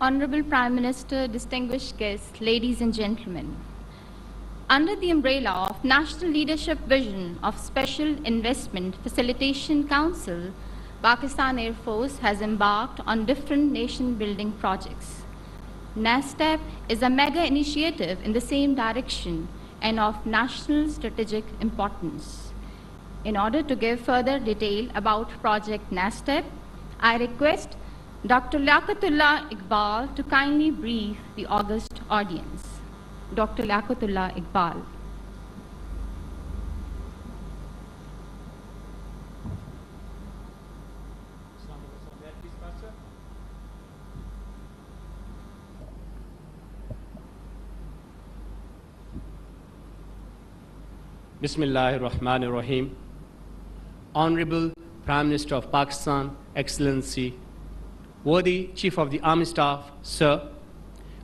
Honorable Prime Minister, distinguished guests, ladies and gentlemen, under the umbrella of National Leadership Vision of Special Investment Facilitation Council, Pakistan Air Force has embarked on different nation-building projects. NASTEP is a mega initiative in the same direction and of national strategic importance. In order to give further detail about Project NASTEP, I request Dr. Liaqatullah Iqbal to kindly brief the august audience. Dr. Liaqatullah Iqbal. Bismillahir Rahmanir Rahim. Honorable Prime Minister of Pakistan, Excellency, worthy Chief of the Army Staff, Sir,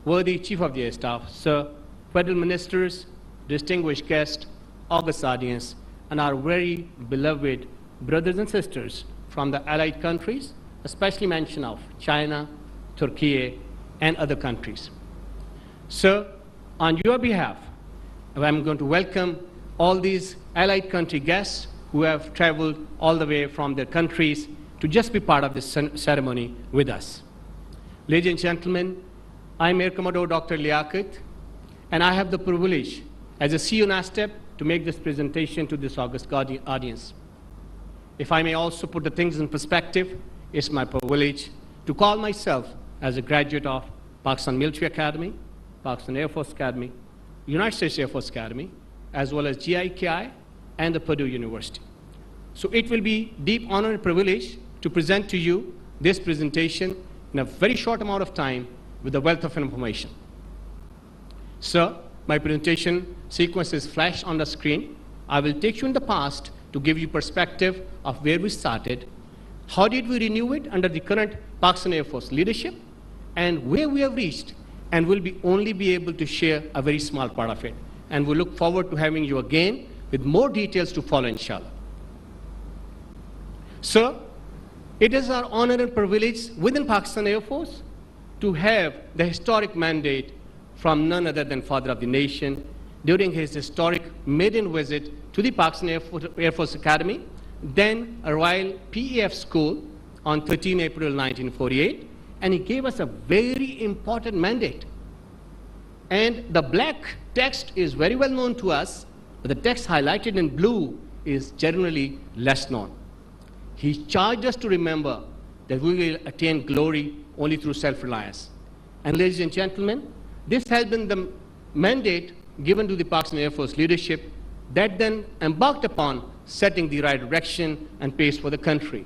worthy Chief of the Air Staff, Sir, Federal Ministers, distinguished guests, august audience, and our very beloved brothers and sisters from the allied countries, especially mention of China, Turkey, and other countries. Sir, on your behalf, I'm going to welcome all these allied country guests who have traveled all the way from their countries to just be part of this ceremony with us. Ladies and gentlemen, I'm Air Commodore Dr. Liaqat, and I have the privilege as a CEO NASTEP to make this presentation to this august audience. If I may also put the things in perspective, it's my privilege to call myself as a graduate of Pakistan Military Academy, Pakistan Air Force Academy, United States Air Force Academy, as well as GIKI and the Purdue University. So it will be deep honor and privilege to present to you this presentation in a very short amount of time with a wealth of information. Sir, my presentation sequence is flashed on the screen. I will take you in the past to give you perspective of where we started, how did we renew it under the current Pakistan Air Force leadership, and where we have reached, and will only be able to share a very small part of it. And we look forward to having you again with more details to follow, inshallah. Sir, it is our honor and privilege within Pakistan Air Force to have the historic mandate from none other than Father of the Nation during his historic maiden visit to the Pakistan Air Force Academy, then a Royal PEF School on 13 April 1948, and he gave us a very important mandate. And the black text is very well known to us, but the text highlighted in blue is generally less known. He charged us to remember that we will attain glory only through self-reliance. And ladies and gentlemen, this has been the mandate given to the Pakistan Air Force leadership that then embarked upon setting the right direction and pace for the country.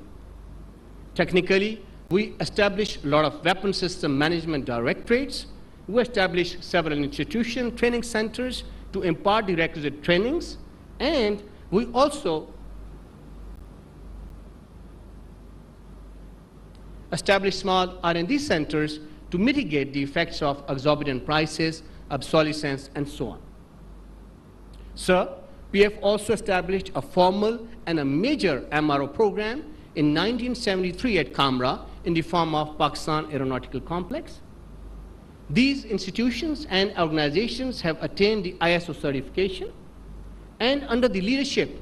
Technically, we established a lot of weapon system management directorates. We established several institution training centers to impart the requisite trainings, and we also established small R&D centers to mitigate the effects of exorbitant prices, obsolescence, and so on. Sir, we have also established a formal and a major MRO program in 1973 at Kamra in the form of Pakistan Aeronautical Complex. These institutions and organizations have attained the ISO certification, and under the leadership,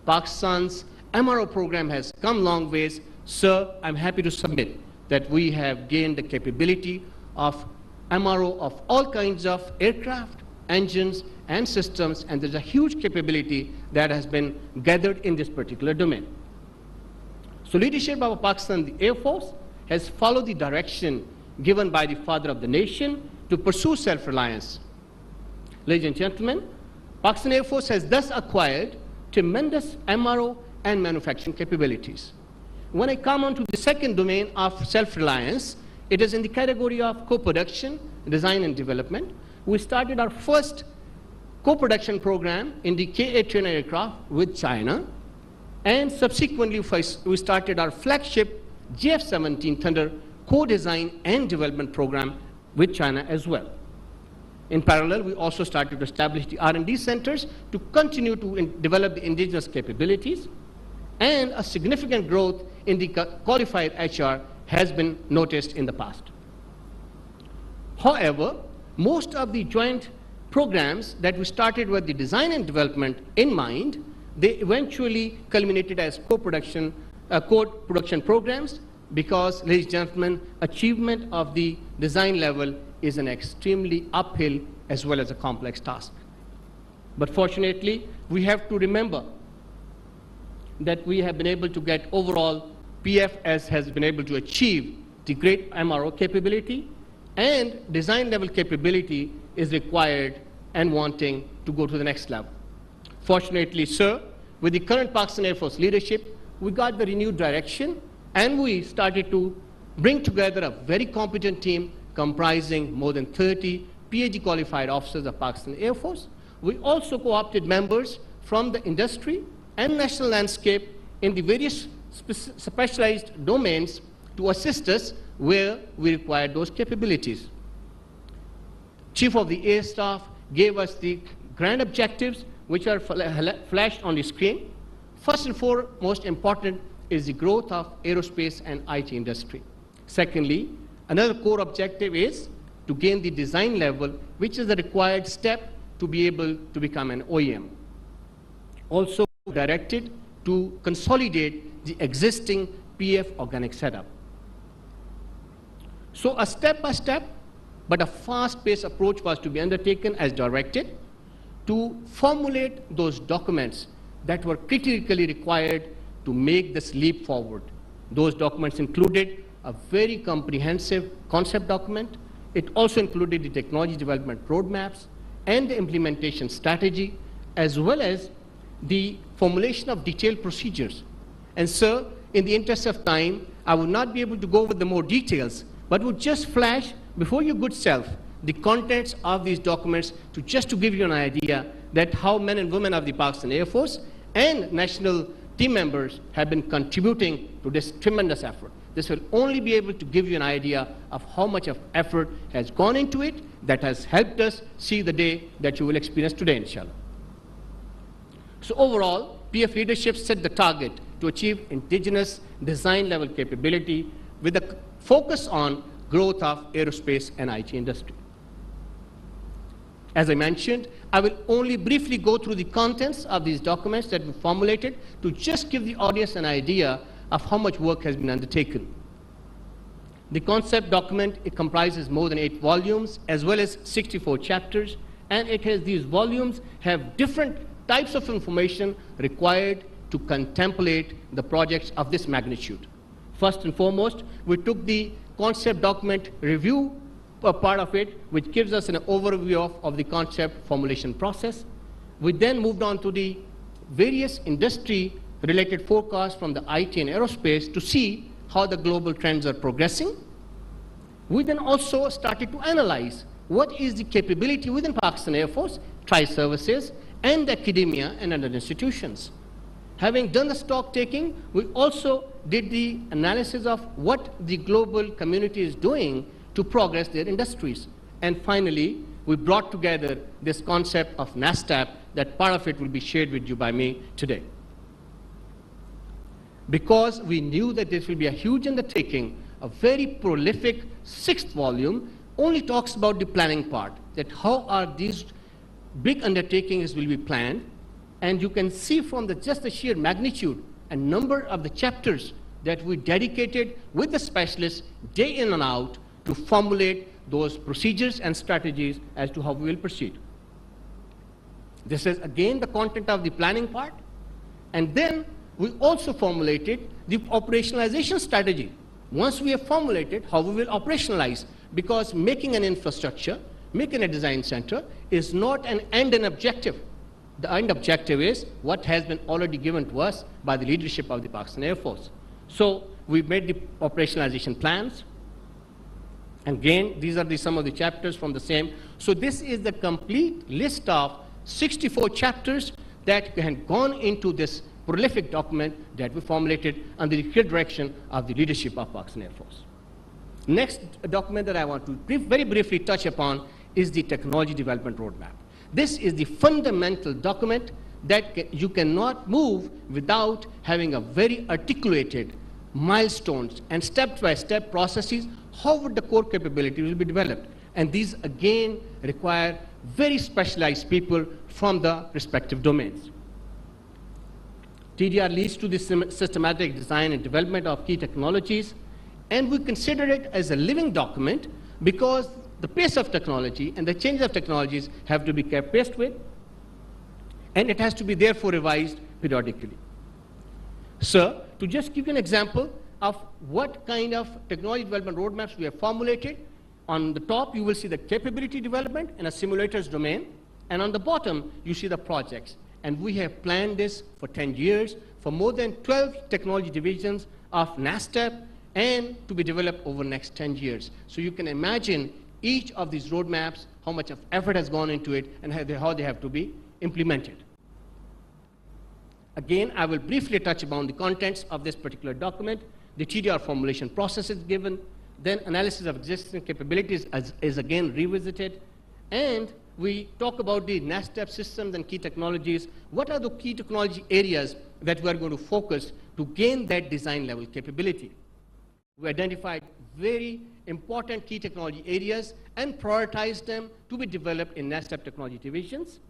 Pakistan's MRO program has come long ways. Sir, I'm happy to submit that we have gained the capability of MRO of all kinds of aircraft, engines, and systems, and there's a huge capability that has been gathered in this particular domain. So leadership of Pakistan, the Air Force, has followed the direction given by the father of the nation to pursue self-reliance. Ladies and gentlemen, Pakistan Air Force has thus acquired tremendous MRO and manufacturing capabilities. When I come on to the second domain of self-reliance, it is in the category of co-production, design and development. We started our first co-production program in the K-8 trainer aircraft with China, and subsequently we started our flagship JF-17 Thunder co-design and development program with China as well. In parallel, we also started to establish the R&D centers to continue to develop the indigenous capabilities, and a significant growth in the qualified HR has been noticed in the past. However, most of the joint programs that we started with the design and development in mind, they eventually culminated as co-production programs, because, ladies and gentlemen, achievement of the design level is an extremely uphill as well as a complex task. But fortunately, we have to remember that we have been able to get overall PFS has been able to achieve the great MRO capability, and design level capability is required and wanting to go to the next level. Fortunately, sir, with the current Pakistan Air Force leadership, we got the renewed direction, and we started to bring together a very competent team comprising more than 30 PhD qualified officers of Pakistan Air Force. We also co-opted members from the industry and national landscape in the various specialized domains to assist us where we required those capabilities. Chief of the Air Staff gave us the grand objectives, which are flashed on the screen. First and foremost important is the growth of aerospace and IT industry. Secondly, another core objective is to gain the design level, which is the required step to be able to become an OEM. Also directed to consolidate the existing PF organic setup. So a step-by-step, but a fast-paced approach was to be undertaken as directed to formulate those documents that were critically required to make this leap forward. Those documents included a very comprehensive concept document. It also included the technology development roadmaps and the implementation strategy, as well as the formulation of detailed procedures. And sir, in the interest of time, I will not be able to go over the more details, but would just flash before your good self the contents of these documents to give you an idea that how men and women of the Pakistan Air Force and national team members have been contributing to this tremendous effort. This will only be able to give you an idea of how much of effort has gone into it that has helped us see the day that you will experience today, inshallah. So overall, PF leadership set the target to achieve indigenous design level capability with a focus on growth of aerospace and IT industry. As I mentioned, I will only briefly go through the contents of these documents that we formulated to just give the audience an idea of how much work has been undertaken. The concept document, it comprises more than 8 volumes as well as 64 chapters, and these volumes have different types of information required to contemplate the projects of this magnitude. First and foremost, we took the concept document review part of it, which gives us an overview of the concept formulation process. We then moved on to the various industry-related forecasts from the IT and aerospace to see how the global trends are progressing. We then also started to analyze what is the capability within Pakistan Air Force, tri-services, and academia and other institutions. Having done the stock taking, we also did the analysis of what the global community is doing to progress their industries. And finally, we brought together this concept of NASTAP, that part of it will be shared with you by me today. because we knew that this will be a huge undertaking. A very prolific 6th volume only talks about the planning part, that how are these big undertakings will be planned. And you can see from just the sheer magnitude and number of the chapters that we dedicated with the specialists day in and out to formulate those procedures and strategies as to how we will proceed. This is again the content of the planning part. And then we also formulated the operationalization strategy. Once we have formulated how we will operationalize, because making an infrastructure, making a design center is not an end and objective. The end objective is what has been already given to us by the leadership of the Pakistan Air Force. So we made the operationalization plans. And again, these are some of the chapters from the same. So this is the complete list of 64 chapters that had gone into this prolific document that we formulated under the clear direction of the leadership of Pakistan Air Force. Next document that I want to very briefly touch upon is the Technology Development Roadmap. This is the fundamental document that you cannot move without having a very articulated milestones and step-by-step processes. How would the core capability will be developed? And these again require very specialized people from the respective domains. TDR leads to the systematic design and development of key technologies, and we consider it as a living document because the pace of technology and the change of technologies have to be kept pace with, and it has to be therefore revised periodically. So, to just give you an example of what kind of technology development roadmaps we have formulated, on the top you will see the capability development in a simulator's domain, and on the bottom you see the projects. And we have planned this for 10 years for more than 12 technology divisions of NASTEP and to be developed over the next 10 years. So you can imagine each of these roadmaps, how much of effort has gone into it and how they have to be implemented. Again, I will briefly touch upon the contents of this particular document. The TDR formulation process is given, then analysis of existing capabilities is again revisited, and we talk about the NASTEP systems and key technologies. What are the key technology areas that we are going to focus to gain that design level capability? We identified very important key technology areas and prioritized them to be developed in NASTEP technology divisions.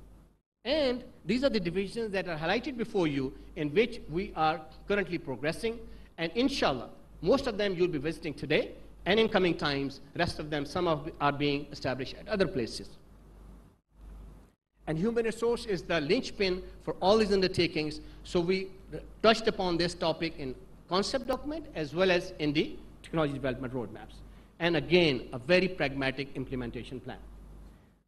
And these are the divisions that are highlighted before you in which we are currently progressing. And inshallah, most of them you'll be visiting today, and in coming times, rest of them, are being established at other places. And human resource is the linchpin for all these undertakings. So we touched upon this topic in concept document as well as in the technology development roadmaps. And again, a very pragmatic implementation plan.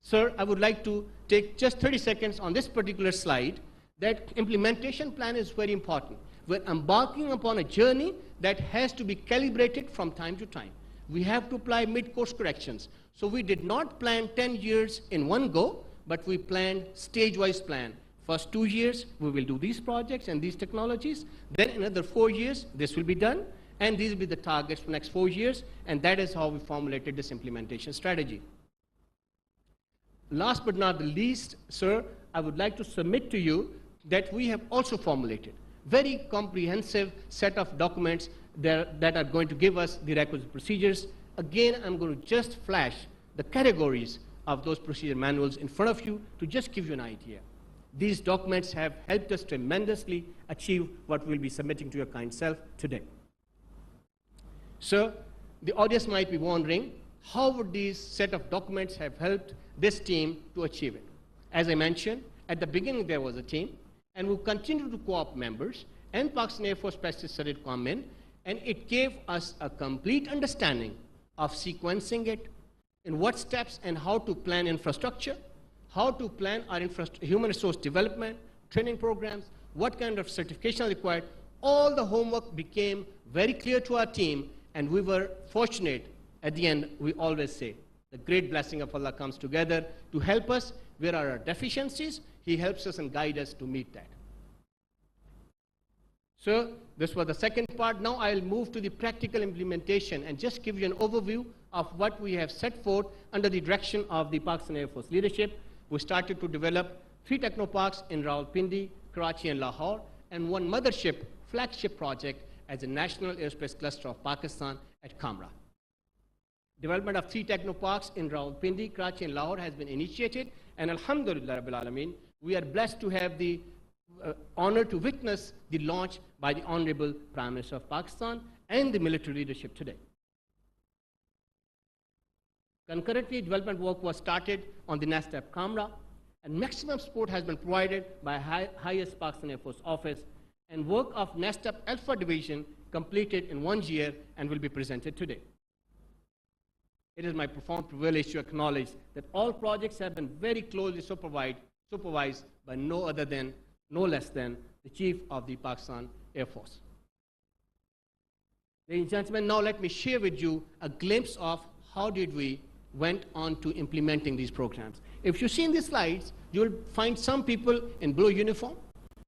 Sir, I would like to take just 30 seconds on this particular slide. That implementation plan is very important. We're embarking upon a journey that has to be calibrated from time to time. We have to apply mid-course corrections. So we did not plan 10 years in one go, but we planned stage-wise plan. First 2 years, we will do these projects and these technologies. Then another 4 years, this will be done. And these will be the targets for next 4 years. And that is how we formulated this implementation strategy. Last but not the least, sir, I would like to submit to you that we have also formulated very comprehensive set of documents that are going to give us the requisite procedures. Again, I'm going to just flash the categories of those procedure manuals in front of you to just give you an idea. These documents have helped us tremendously achieve what we'll be submitting to your kind self today. So, the audience might be wondering, how would these set of documents have helped this team to achieve it? As I mentioned, at the beginning there was a team, and we continue to co-op members, and Pakistan Air Force specialists started come in, and it gave us a complete understanding of sequencing it, in what steps and how to plan infrastructure, how to plan our human resource development, training programs, what kind of certification required. All the homework became very clear to our team, and we were fortunate. At the end, we always say, the great blessing of Allah comes together to help us. Where are our deficiencies? He helps us and guides us to meet that. So this was the second part. Now I'll move to the practical implementation and just give you an overview of what we have set forth under the direction of the Pakistan Air Force leadership. We started to develop 3 technoparks in Rawalpindi, Karachi, and Lahore, and 1 mothership flagship project as the National Aerospace Cluster of Pakistan at Kamra. Development of 3 technoparks in Rawalpindi, Karachi, and Lahore has been initiated, and Alhamdulillah Rabbil Alameen, we are blessed to have the honor to witness the launch by the Honorable Prime Minister of Pakistan and the military leadership today. Concurrently, development work was started on the NASTAP Kamra, and maximum support has been provided by highest Pakistan Air Force Office, and work of NASTAP Alpha Division completed in 1 year and will be presented today. It is my profound privilege to acknowledge that all projects have been very closely supervised by no less than the Chief of the Pakistan Air Force. Ladies and gentlemen, now let me share with you a glimpse of how did we went on to implementing these programs. If you see in these slides, you'll find some people in blue uniform.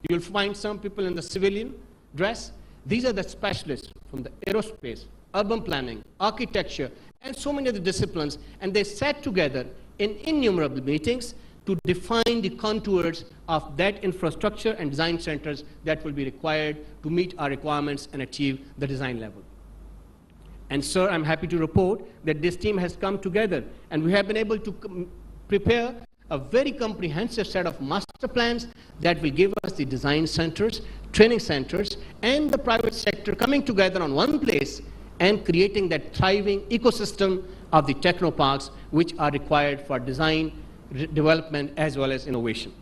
You'll find some people in the civilian dress. These are the specialists from the aerospace, urban planning, architecture, and so many other disciplines, and they sat together in innumerable meetings to define the contours of that infrastructure and design centers that will be required to meet our requirements and achieve the design level. And sir, I'm happy to report that this team has come together, and we have been able to prepare a very comprehensive set of master plans that will give us the design centers, training centers, and the private sector coming together on one place and creating that thriving ecosystem of the technoparks which are required for design, development, as well as innovation.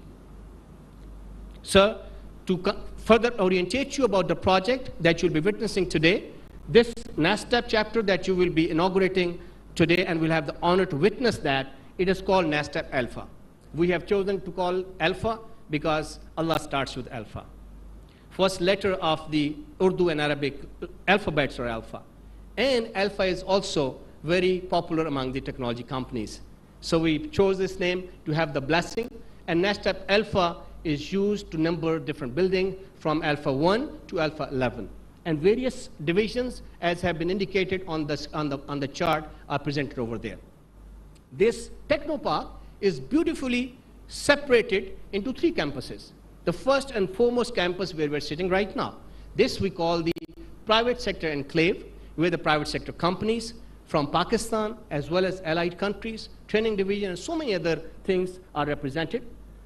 Sir, to further orientate you about the project that you'll be witnessing today, this NASTAP chapter that you will be inaugurating today, and we'll have the honor to witness that, it is called NASTAP Alpha. We have chosen to call Alpha because Allah starts with Alpha. First letter of the Urdu and Arabic alphabets are Alpha. And Alpha is also very popular among the technology companies. So we chose this name to have the blessing, and NASTAP Alpha is used to number different buildings from Alpha 1 to Alpha 11. And various divisions, as have been indicated on the chart, are presented over there. This technopark is beautifully separated into 3 campuses. The first and foremost campus where we're sitting right now. This we call the private sector enclave, where the private sector companies from Pakistan as well as allied countries, training division, and so many other things are represented.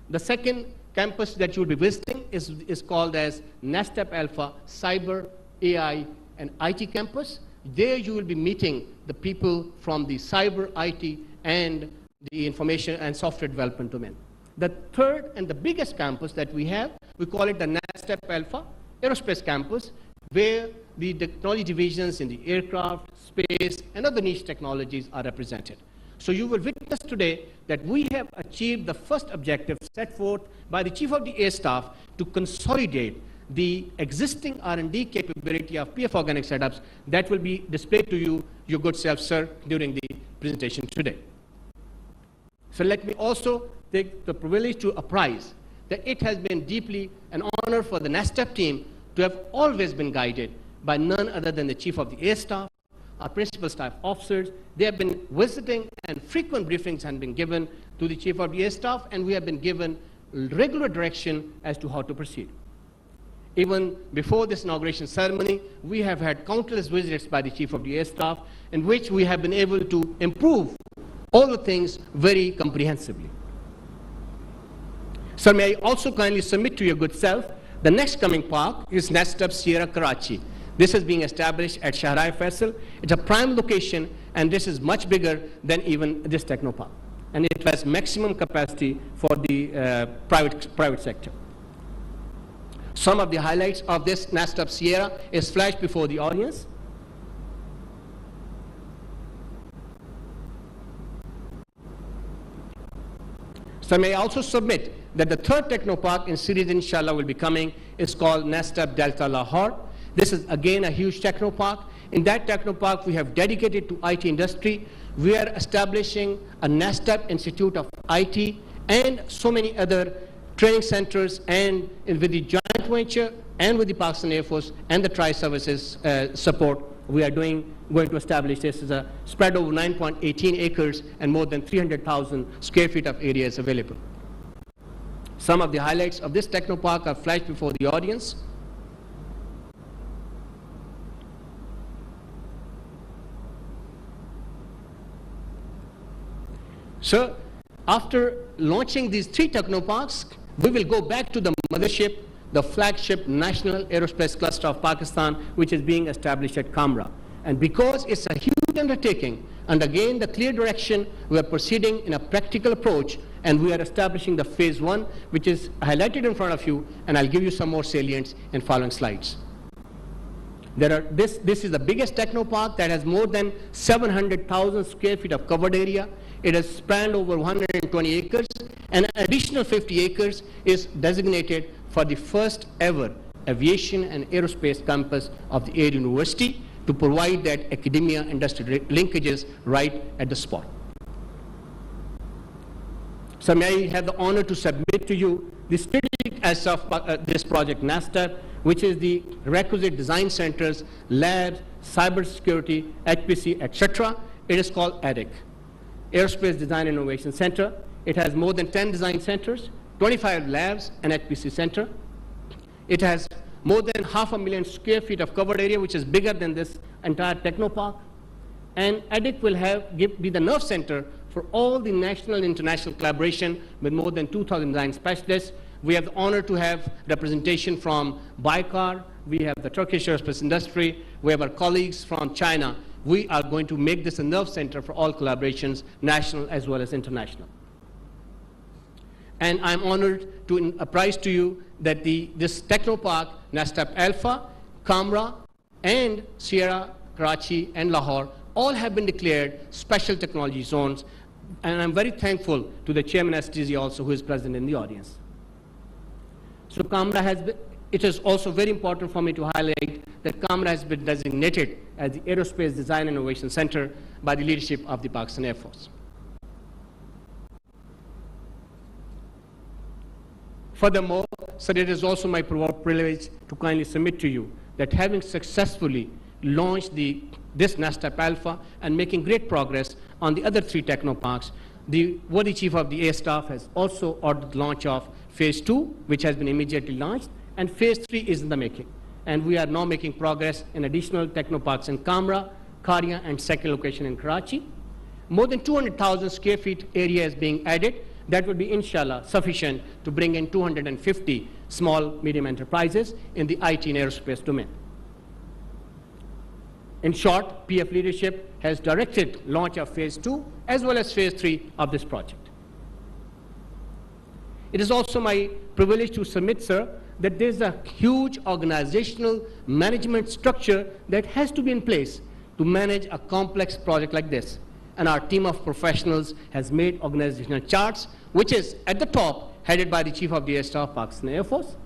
The second campus that you'll be visiting is called as NASTAP Alpha Cyber, AI, and IT campus. There you will be meeting the people from the cyber, IT, and the information and software development domain. The third and the biggest campus that we have, we call it the NASTAP Alpha Aerospace campus, where the technology divisions in the aircraft, space, and other niche technologies are represented. So you will witness today that we have achieved the first objective set forth by the Chief of the Air Staff to consolidate the existing R&D capability of PF Organic setups that will be displayed to you, your good self, sir, during the presentation today. So let me also take the privilege to apprise that it has been deeply an honor for the NASTAP team to have always been guided by none other than the Chief of the Air Staff, our principal staff officers. They have been visiting, and frequent briefings have been given to the Chief of the Air Staff, and we have been given regular direction as to how to proceed. Even before this inauguration ceremony, we have had countless visits by the Chief of the Air Staff, in which we have been able to improve all the things very comprehensively. Sir, may I also kindly submit to your good self, the next coming park is NASTAP Sierra Karachi. This is being established at Shahrai Faisal. It's a prime location, and this is much bigger than even this technopark. And it has maximum capacity for the private sector. Some of the highlights of this NASTAP Sierra is flashed before the audience. So may I also submit that the third technopark in series, inshallah, will be coming. It's called NASTAP Delta Lahore. This is again a huge technopark. In that technopark, we have dedicated to IT industry. We are establishing a NASTAP Institute of IT and so many other training centers, and with the joint venture and with the Pakistan Air Force and the Tri-Services support, we are going to establish this as a spread over 9.18 acres and more than 300,000 square feet of area is available. Some of the highlights of this technopark are flashed before the audience. So after launching these 3 technoparks, we will go back to the mothership, the flagship National Aerospace Cluster of Pakistan, which is being established at Kamra. And because it's a huge undertaking, and again the clear direction, we are proceeding in a practical approach, and we are establishing the phase 1, which is highlighted in front of you, and I'll give you some more salients in following slides. This is the biggest technopark that has more than 700,000 square feet of covered area. It has spanned over 120 acres, and an additional 50 acres is designated for the first ever aviation and aerospace campus of the Air University to provide that academia-industry linkages right at the spot. So may I have the honor to submit to you the strategic aspect of this project NASTAP, which is the requisite design centers, labs, cybersecurity, HPC, etc. It is called ADIC, Aerospace Design Innovation Center. It has more than 10 design centers, 25 labs, and HPC center. It has more than 500,000 square feet of covered area, which is bigger than this entire technopark. And ADIC will be the nerve center for all the national and international collaboration with more than 2,000 design specialists. We have the honor to have representation from Baykar. We have the Turkish aerospace industry. We have our colleagues from China. We are going to make this a nerve center for all collaborations, national as well as international. And I'm honored to apprise to you that this Technopark, NASTAP Alpha, Kamra, and Sierra, Karachi, and Lahore all have been declared special technology zones. And I'm very thankful to the Chairman STZ also, who is present in the audience. So Kamra it is also very important for me to highlight that Kamra has been designated as the Aerospace Design Innovation Center by the leadership of the Pakistan Air Force. Furthermore, sir, it is also my privilege to kindly submit to you that having successfully launched this NASTAP Alpha and making great progress on the other 3 technoparks, the worthy Chief of the Air Staff has also ordered the launch of Phase 2, which has been immediately launched, and Phase 3 is in the making. And we are now making progress in additional technoparks in Kamra, Karia, and second location in Karachi. More than 200,000 square feet area is being added. That would be, inshallah, sufficient to bring in 250 small, medium enterprises in the IT and aerospace domain. In short, PF leadership has directed launch of Phase 2 as well as Phase 3 of this project. It is also my privilege to submit, sir, that there is a huge organizational management structure that has to be in place to manage a complex project like this. And our team of professionals has made organizational charts, which is at the top, headed by the Chief of the Air Staff, Pakistan Air Force.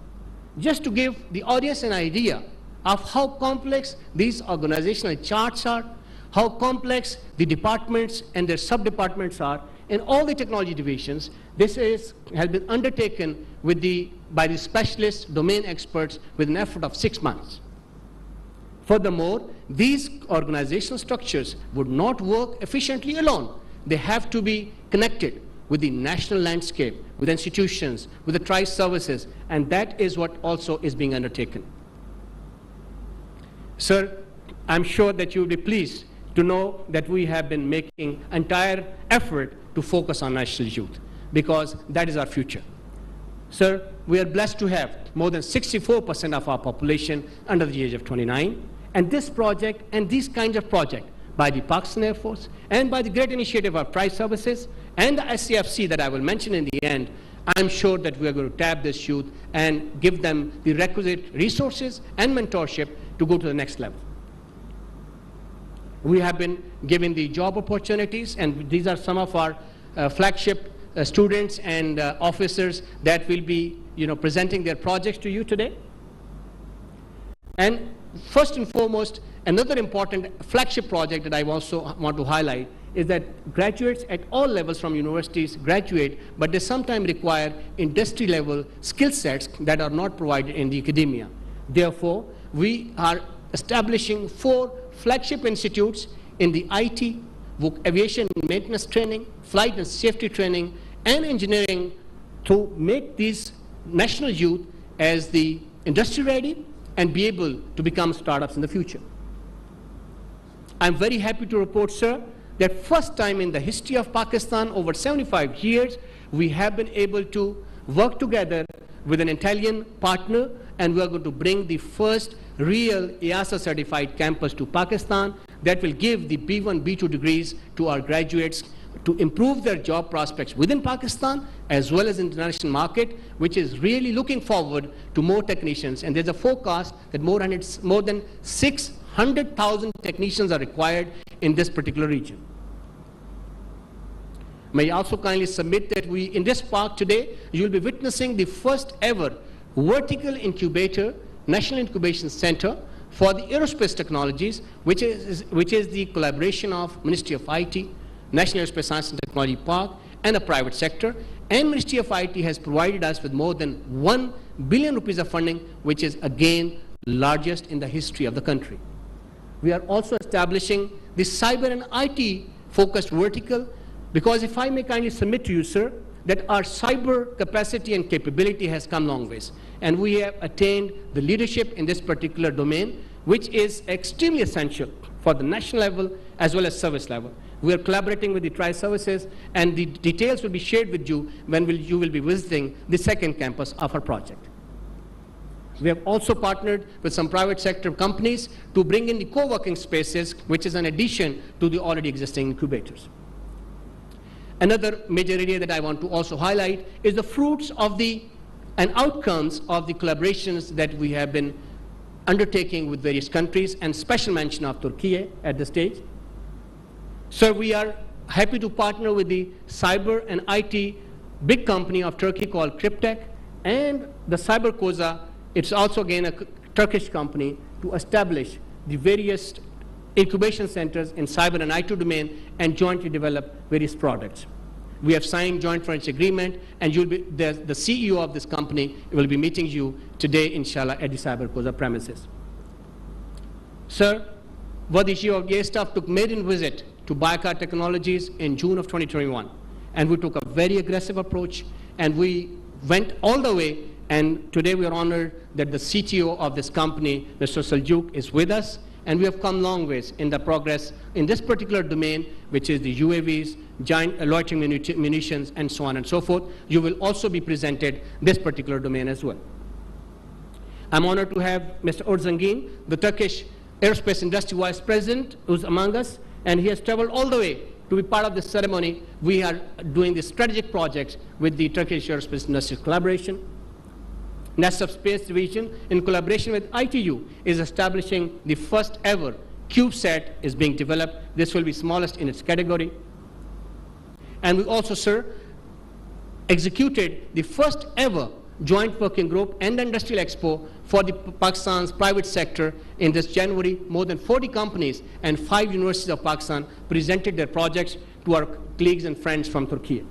Just to give the audience an idea of how complex these organizational charts are, how complex the departments and their sub-departments are in all the technology divisions. This has been undertaken by the specialists, domain experts, with an effort of 6 months. Furthermore, these organizational structures would not work efficiently alone. They have to be connected with the national landscape, with institutions, with the tri-services, and that is what also is being undertaken. Sir, I'm sure that you will be pleased to know that we have been making entire effort to focus on national youth, because that is our future. Sir, we are blessed to have more than 64% of our population under the age of 29, and this project and these kinds of projects by the Pakistan Air Force and by the great initiative of tri-services and the SCFC that I will mention in the end, I'm sure that we are going to tap this youth and give them the requisite resources and mentorship to go to the next level. We have been given the job opportunities, and these are some of our flagship students and officers that will be presenting their projects to you today. And first and foremost, another important flagship project that I also want to highlight is that graduates at all levels from universities graduate, but they sometimes require industry-level skill sets that are not provided in the academia. Therefore, we are establishing 4 flagship institutes in the IT, aviation and maintenance training, flight and safety training, and engineering to make these national youth as the industry ready and be able to become startups in the future. I'm very happy to report, sir, that first time in the history of Pakistan, over 75 years, we have been able to work together with an Italian partner, and we are going to bring the first real EASA certified campus to Pakistan that will give the B1, B2 degrees to our graduates to improve their job prospects within Pakistan as well as international market, which is really looking forward to more technicians. And there's a forecast that more than 600,000 technicians are required in this particular region. May I also kindly submit that in this park today, you will be witnessing the first ever vertical incubator, National Incubation Center for the aerospace technologies, which is the collaboration of Ministry of IT, National Aerospace Science and Technology Park, and the private sector. And Ministry of IT has provided us with more than 1 billion rupees of funding, which is again largest in the history of the country. We are also establishing the cyber and IT focused vertical, because if I may kindly submit to you, sir, that our cyber capacity and capability has come long ways. And we have attained the leadership in this particular domain, which is extremely essential for the national level as well as service level. We are collaborating with the tri-services, and the details will be shared with you when you will be visiting the second campus of our project. We have also partnered with some private sector companies to bring in the co-working spaces, which is an addition to the already existing incubators. Another major area that I want to also highlight is the fruits of and outcomes of the collaborations that we have been undertaking with various countries, and special mention of Turkey at this stage. So we are happy to partner with the cyber and IT big company of Turkey called Cryptech, and the Cyber Koza. It's also again a Turkish company, to establish the various incubation centers in cyber and IT domain and jointly develop various products. We have signed joint venture agreement, and you'll be the CEO of this company will be meeting you today, inshallah, at the Cyber Koza premises. Sir, Wadi Chief of the Staff took maiden visit to Baikar Technologies in June of 2021, and we took a very aggressive approach, and we went all the way. And today we are honored that the CTO of this company, Mr. Saljuk, is with us, and we have come long ways in the progress in this particular domain, which is the UAVs, giant loitering munitions, and so on and so forth. You will also be presented this particular domain as well. I'm honored to have Mr. Orzangin, the Turkish Aerospace Industry Vice President, who's among us, and he has traveled all the way to be part of this ceremony. We are doing the strategic projects with the Turkish Aerospace Industry Collaboration. NASA Space Division, in collaboration with ITU, is establishing the first ever CubeSat is being developed. This will be smallest in its category. And we also, sir, executed the first ever joint working group and industrial expo for the Pakistan's private sector in this January. More than 40 companies and 5 universities of Pakistan presented their projects to our colleagues and friends from Turkey.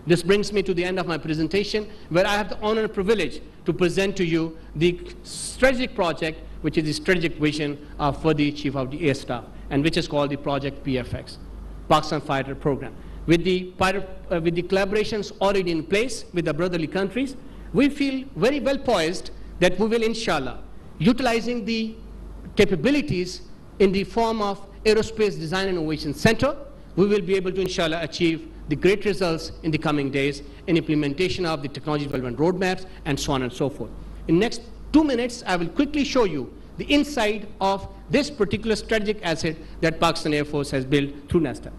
This brings me to the end of my presentation, where I have the honor and privilege to present to you the strategic project, which is the strategic vision for the Chief of the Air Staff, and which is called the Project PFX, Pakistan Fighter Program. With the collaborations already in place with the brotherly countries, we feel very well poised that we will, inshallah, utilizing the capabilities in the form of Aerospace Design and Innovation Center, we will be able to, inshallah, achieve the great results in the coming days in implementation of the technology development roadmaps and so on and so forth. In the next 2 minutes, I will quickly show you the inside of this particular strategic asset that Pakistan Air Force has built through NASA.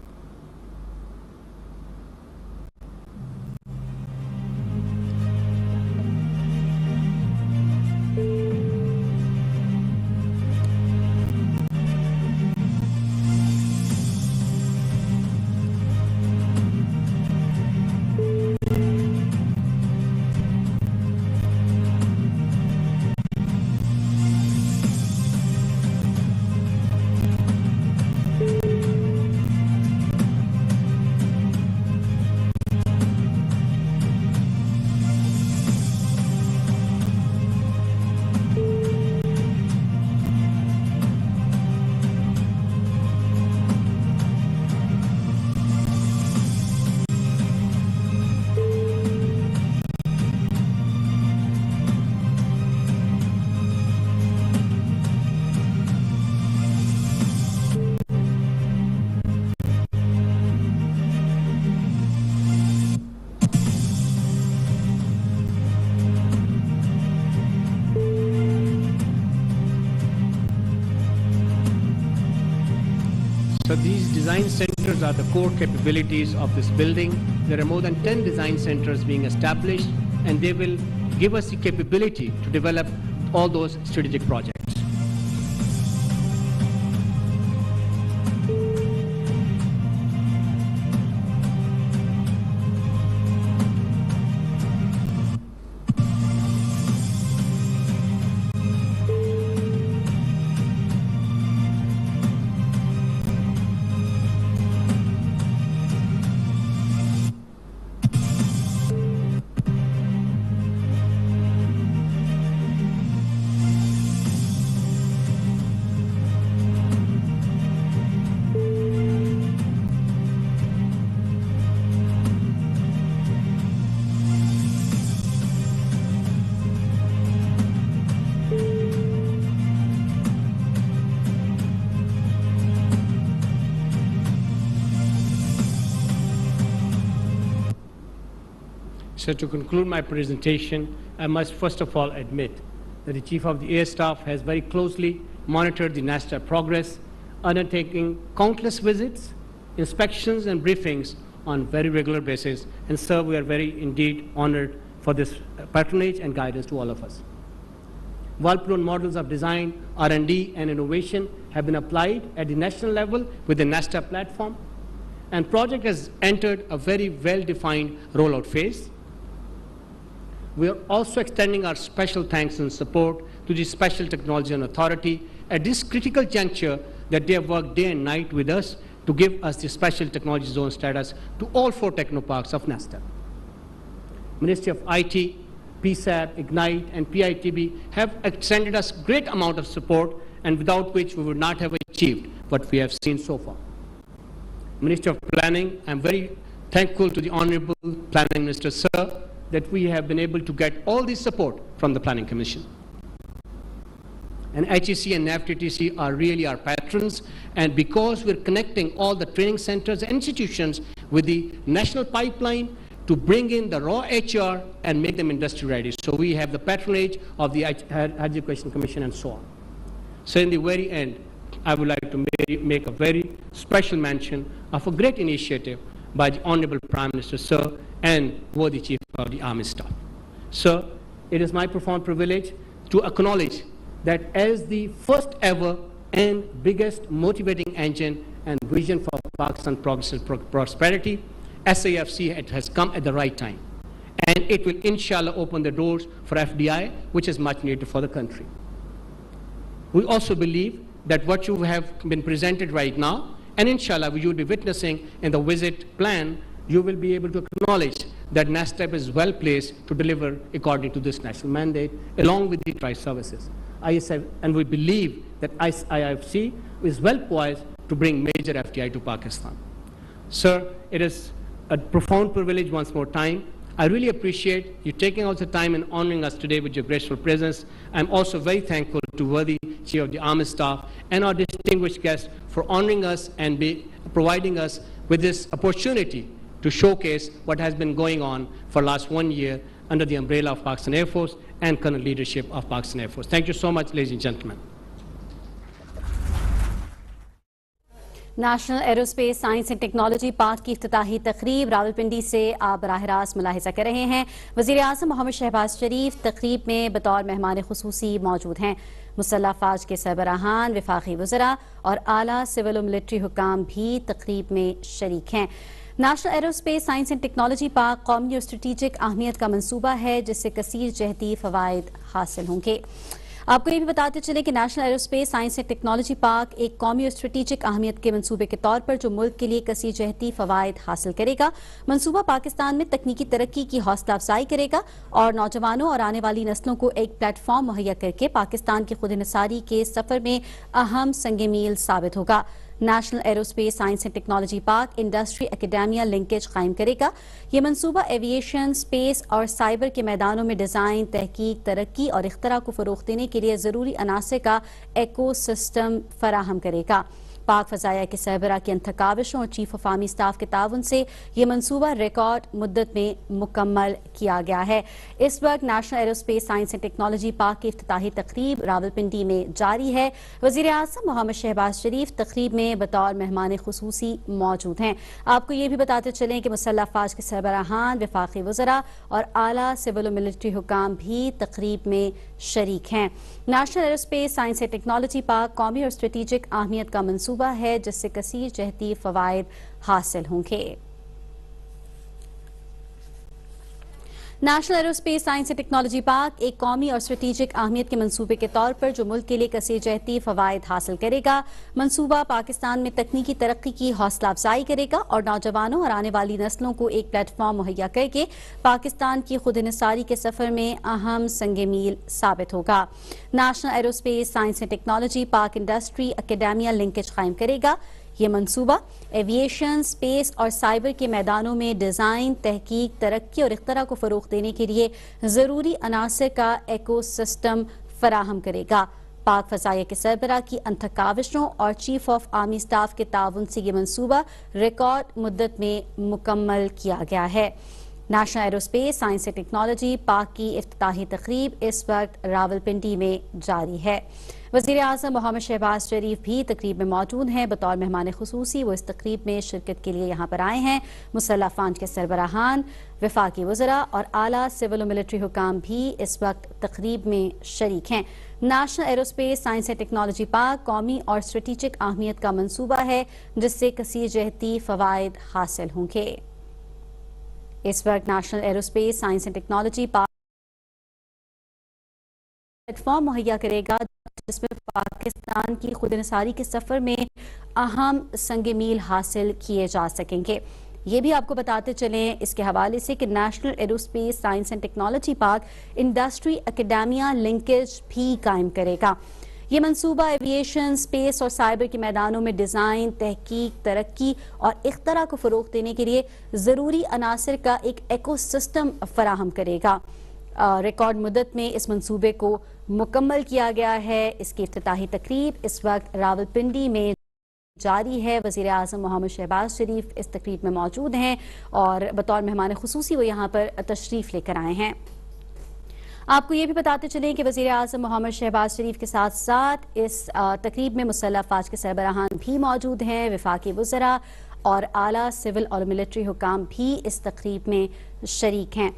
So these design centers are the core capabilities of this building. There are more than 10 design centers being established, and they will give us the capability to develop all those strategic projects. So to conclude my presentation, I must first of all admit that the Chief of the Air Staff has very closely monitored the NASTA progress, undertaking countless visits, inspections and briefings on very regular basis. And sir, we are very indeed honored for this patronage and guidance to all of us. Well-proven models of design, R&D and innovation have been applied at the national level with the NASTA platform, and project has entered a very well-defined rollout phase. We are also extending our special thanks and support to the Special Technology and Authority at this critical juncture that they have worked day and night with us to give us the Special Technology Zone status to all 4 technoparks of NASTA. Ministry of IT, PSAP, Ignite and PITB have extended us great amount of support, and without which we would not have achieved what we have seen so far. Ministry of Planning, I am very thankful to the Honorable Planning Minister, sir, that we have been able to get all this support from the Planning Commission. And HEC and NAFTTC are really our patrons, and because we're connecting all the training centers and institutions with the national pipeline to bring in the raw HR and make them industry ready. So we have the patronage of the Higher Education Commission and so on. So in the very end, I would like to make a very special mention of a great initiative by the Honorable Prime Minister, sir, and worthy Chief of the Army Staff. Sir, it is my profound privilege to acknowledge that as the first ever and biggest motivating engine and vision for Pakistan progress and prosperity, SAFC has come at the right time. And it will inshallah open the doors for FDI, which is much needed for the country. We also believe that what you have been presented right now, and inshallah you will be witnessing in the visit plan, you will be able to acknowledge that NASTEP is well placed to deliver according to this national mandate, along with the tri-services. And we believe that IFC is well poised to bring major FDI to Pakistan. Sir, it is a profound privilege once more time. I really appreciate you taking out the time and honoring us today with your graceful presence. I'm also very thankful to worthy Chief of the Army Staff and our distinguished guests for honoring us and providing us with this opportunity to showcase what has been going on for the last 1 year under the umbrella of Pakistan Air Force and current leadership of Pakistan Air Force. Thank you so much, ladies and gentlemen. National aerospace science and technology park की इफ्तिताही तकरीब रावलपिंडी से आप बराह रास्त मुलाहिजा कर रहे हैं। वज़ीर आज़म मोहम्मद शहबाज शरीफ तकरीब में बतौर मेहमान खुसूसी मौजूद हैं। मुसल्लह फ़ौज के सरबराहान, वफाकी वज़रा और आला सिविल और मिलिट्री हुकाम भी तकरीब में शरीक हैं। National aerospace science and technology park कौमी और स्ट्रेटेजिक अहमियत का मंसूबा है, जिससे कसीर जहती फ़वाइद हासिल होंगे। आपको ये भी बताते चले कि national aerospace science and technology park एक कौमी और स्ट्रेटेजिक अहमियत के मंसूबे के तौर पर जो मुल्क के लिए कसीर जहती फ़वाइद हासिल करेगा। मंसूबा पाकिस्तान में तकनीकी तरक्की की हौसला अफजाई करेगा और नौजवानों और आने वाली नस्लों को एक प्लेटफॉर्म मुहैया करके पाकिस्तान की खुद इन्हिसारी के सफ़र में अहम संग मील साबित होगा। National aerospace science and technology park industry academia linkage कायम करेगा। ये मंसूबा एविएशन, स्पेस और साइबर के मैदानों में डिज़ाइन, तहकीक, तरक्की और इख्तरा को फ़रोग़ देने के लिए ज़रूरी अनासर का एको सिस्टम फराहम करेगा। पाक फ़ज़ाया के सरबरा की अंतकाविशों और चीफ ऑफ आर्मी स्टाफ के ताउन से ये मंसूबा रिकॉर्ड मुद्दत में मुकम्मल किया गया है। इस वक्त national aerospace science and technology park की इफ्तिताही तकरीब रावलपिंडी में जारी है। वज़ीर आज़म मोहम्मद शहबाज शरीफ तकरीब में میں بطور مہمان خصوصی موجود ہیں۔ آپ کو یہ بھی بتاتے چلیں کہ مسلح افواج کے سربراہان، وفاقی وزراء اور اعلیٰ سول و ملٹری حکام بھی تقریب میں شریک ہیں۔ National aerospace science and technology park قومی اور اسٹریٹجک اہمیت کا منصوبہ ہے جس سے کثیر جہتی فوائد حاصل ہوں گے۔ National aerospace science and technology park ایک قومی اور اسٹریٹجک اہمیت کے منصوبے کے طور پر جو ملک کے لیے کثیر جہتی فوائد حاصل کرے گا۔ منصوبہ پاکستان میں تکنیکی ترقی کی حوصلہ افزائی کرے گا اور نوجوانوں اور آنے والی نسلوں کو ایک پلیٹ فارم مہیا کر کے پاکستان کی خود انحصاری کے سفر میں اہم سنگ میل ثابت ہوگا۔ National aerospace science and technology park industry academia linkage قائم کرے گا۔ یہ منصوبہ ایویشن، اسپیس اور سائبر کے میدانوں میں ڈیزائن، تحقیق، ترقی اور اختراع کو فروغ دینے کے لیے ضروری عناصر کا ایکو سسٹم فراہم کرے گا۔ پاک فضائیہ کے سربراہ کی انتھک کاوشوں اور چیف آف آرمی اسٹاف کے تعاون سے یہ منصوبہ ریکارڈ مدت میں مکمل کیا گیا ہے۔ National aerospace science and technology park کی افتتاحی تقریب اس وقت راولپنڈی میں جاری ہے۔ وزیر اعظم محمد شہباز شریف بھی تقریب میں موجود ہیں۔ بطور مہمان خصوصی وہ اس تقریب میں شرکت کے لیے یہاں پر آئے ہیں۔ مسلح افواج کے سربراہان، وفاقی وزراء اور اعلیٰ سول و ملٹری حکام بھی اس وقت تقریب میں شریک ہیں۔ National aerospace science and technology park قومی اور اسٹریٹجک اہمیت کا منصوبہ ہے جس سے کثیر جہتی فوائد حاصل ہوں گے۔ اس وقت national aerospace science and technology park plate form مہیا کرے گا جس میں پاکستان کی خود انحصاری کے سفر میں اہم سنگ میل حاصل کیے جا سکیں گے۔ یہ بھی آپ کو بتاتے چلیں اس کے حوالے سے کہ national aerospace science and technology park industry academia linkage بھی قائم کرے گا۔ یہ منصوبہ ایویشن، اسپیس اور سائبر کے میدانوں میں ڈیزائن، تحقیق، ترقی اور اختراع کو فروغ دینے کے لیے ضروری عناصر کا ایک ایکو سسٹم فراہم کرے گا۔ ریکارڈ مدت میں اس منصوبے کو مکمل کیا گیا ہے۔ اس کی افتتاحی تقریب اس وقت راولپنڈی میں جاری ہے۔ وزیر اعظم محمد شہباز شریف اس تقریب میں موجود ہیں اور بطور مہمان خصوصی وہ یہاں پر تشریف لے کر آئے ہیں۔ آپ کو یہ بھی بتاتے چلیں کہ وزیر اعظم محمد شہباز شریف کے ساتھ ساتھ اس تقریب میں مسلح افواج کے سربراہان بھی موجود ہیں، وفاقی وزراء اور اعلیٰ سول اور ملٹری حکام بھی اس تقریب میں شریک ہیں۔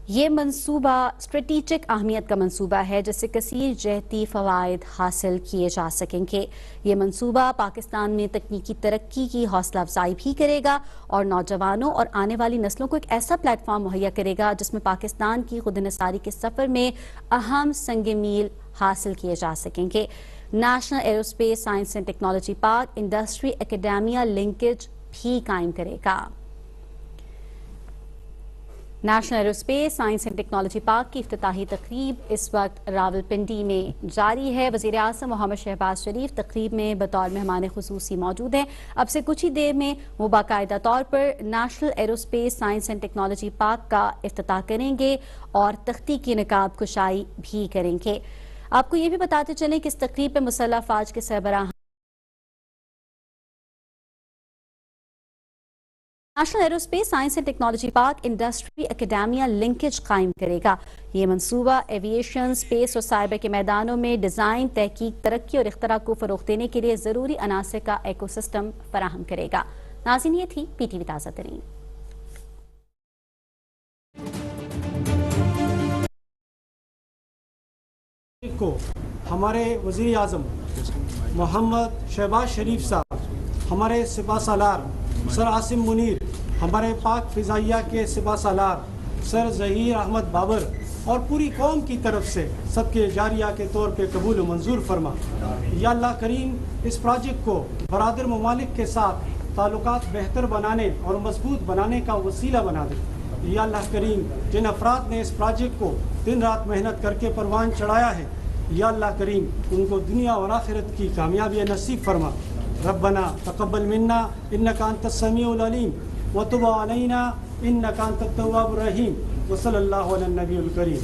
یہ منصوبہ اسٹریٹجک اہمیت کا منصوبہ ہے جس سے کثیر جہتی فوائد حاصل کیے جا سکیں گے۔ یہ منصوبہ پاکستان میں تکنیکی ترقی کی حوصلہ افزائی بھی کرے گا اور نوجوانوں اور آنے والی نسلوں کو ایک ایسا پلیٹ فارم مہیا کرے گا جس میں پاکستان کی خود انحصاری کے سفر میں اہم سنگ میل حاصل کیے جا سکیں گے۔ National aerospace science and technology park industry academia linkage بھی قائم کرے گا۔ National aerospace science and technology park کی افتتاحی تقریب اس وقت راولپنڈی میں جاری ہے۔ وزیر اعظم محمد شہباز شریف تقریب میں بطور مہمان خصوصی موجود ہیں۔ اب سے کچھ ہی دیر میں وہ باقاعدہ طور پر national aerospace science and technology park کا افتتاح کریں گے اور تختی کی نقاب کشائی بھی کریں گے۔ آپ کو یہ بھی بتاتے چلیں کہ اس تقریب میں مسلح افواج کے سربراہ national aerospace science and technology park industry academia linkage قائم کرے گا۔ یہ منصوبہ ایویشن، اسپیس اور سائبر کے میدانوں میں ڈیزائن، تحقیق، ترقی اور اختراع کو فروغ دینے کے لیے ضروری عناصر کا ایکو سسٹم فراہم کرے گا۔ ناظرین، یہ تھی پی ٹی وی تازہ ترین۔ کو ہمارے وزیر اعظم محمد شہباز شریف صاحب، ہمارے سپہ سالار سر عاصم منیر، ہمارے پاک فضائیہ کے سپہ سالار سر ظہیر احمد بابر اور پوری قوم کی طرف سے سب کے جاریہ کے طور پہ قبول و منظور فرما۔ یا اللہ کریم اس پروجیکٹ کو برادر ممالک کے ساتھ تعلقات بہتر بنانے اور مضبوط بنانے کا وسیلہ بنا دے۔ یا اللہ کریم جن افراد نے اس پروجیکٹ کو دن رات محنت کر کے پروان چڑھایا ہے، یا اللہ کریم ان کو دنیا اور آخرت کی کامیابی نصیب فرما۔ ربنا تقبل منا انک انت السمیع العلیم وتب علینا انک انت التواب الرحیم وصلی اللہ علی النبی الکریم۔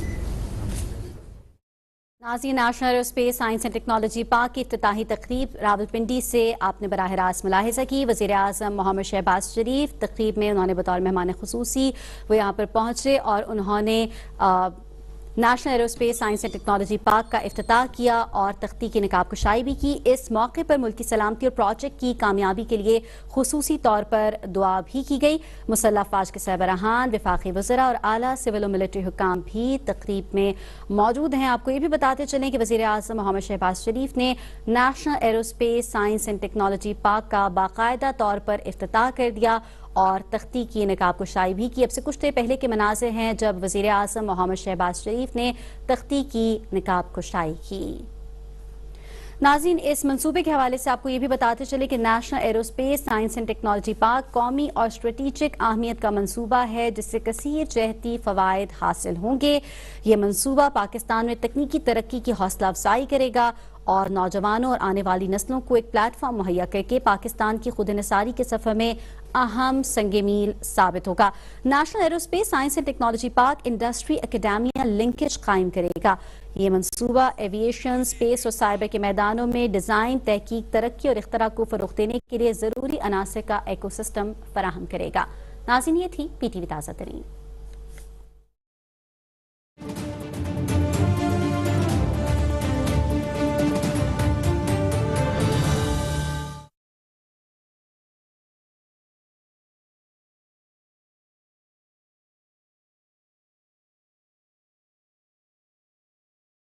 ناظرین، national aerospace science and technology park کی افتتاحی تقریب راولپنڈی سے آپ نے براہ راست ملاحظہ کی۔ وزیر اعظم محمد شہباز شریف تقریب میں انہوں نے بطور مہمان خصوصی وہ یہاں پر پہنچے اور انہوں نے national aerospace science and technology park کا افتتاح کیا اور تختی کی نقاب کشائی بھی کی۔ اس موقع پر ملکی سلامتی اور پروجیکٹ کی کامیابی کے لیے خصوصی طور پر دعا بھی کی گئی۔ مسلح افواج کے سربراہان، وفاقی وزراء اور اعلیٰ سول و ملٹری حکام بھی تقریب میں موجود ہیں۔ آپ کو یہ بھی بتاتے چلیں کہ وزیر اعظم محمد شہباز شریف نے national aerospace science and technology park کا باقاعدہ طور پر افتتاح کر دیا اور تختی کی نقاب کشائی بھی کی۔ اب سے کچھ دیر پہلے کے مناظر ہیں جب وزیر اعظم محمد شہباز شریف نے تختی کی نقاب کشائی کی۔ ناظرین، اس منصوبے کے حوالے سے آپ کو یہ بھی بتاتے چلے کہ national aerospace science and technology park قومی اور اسٹریٹجک اہمیت کا منصوبہ ہے جس سے کثیر جہتی فوائد حاصل ہوں گے۔ یہ منصوبہ پاکستان میں تکنیکی ترقی کی حوصلہ افزائی کرے گا اور نوجوانوں اور آنے والی نسلوں کو ایک پلیٹ فارم مہیا کر کے پاکستان کی خود انحصاری کے سفر میں اہم سنگ میل ثابت ہوگا۔ National aerospace science and technology park industry academia linkage قائم کرے گا۔ یہ منصوبہ ایویشن، سپیس اور سائبر کے میدانوں میں ڈیزائن، تحقیق، ترقی اور اختراع کو فروغ دینے کے لیے ضروری عناصر کا ایکو سسٹم فراہم کرے گا۔ ناظرین، یہ تھی پی ٹی وی تازہ ترین۔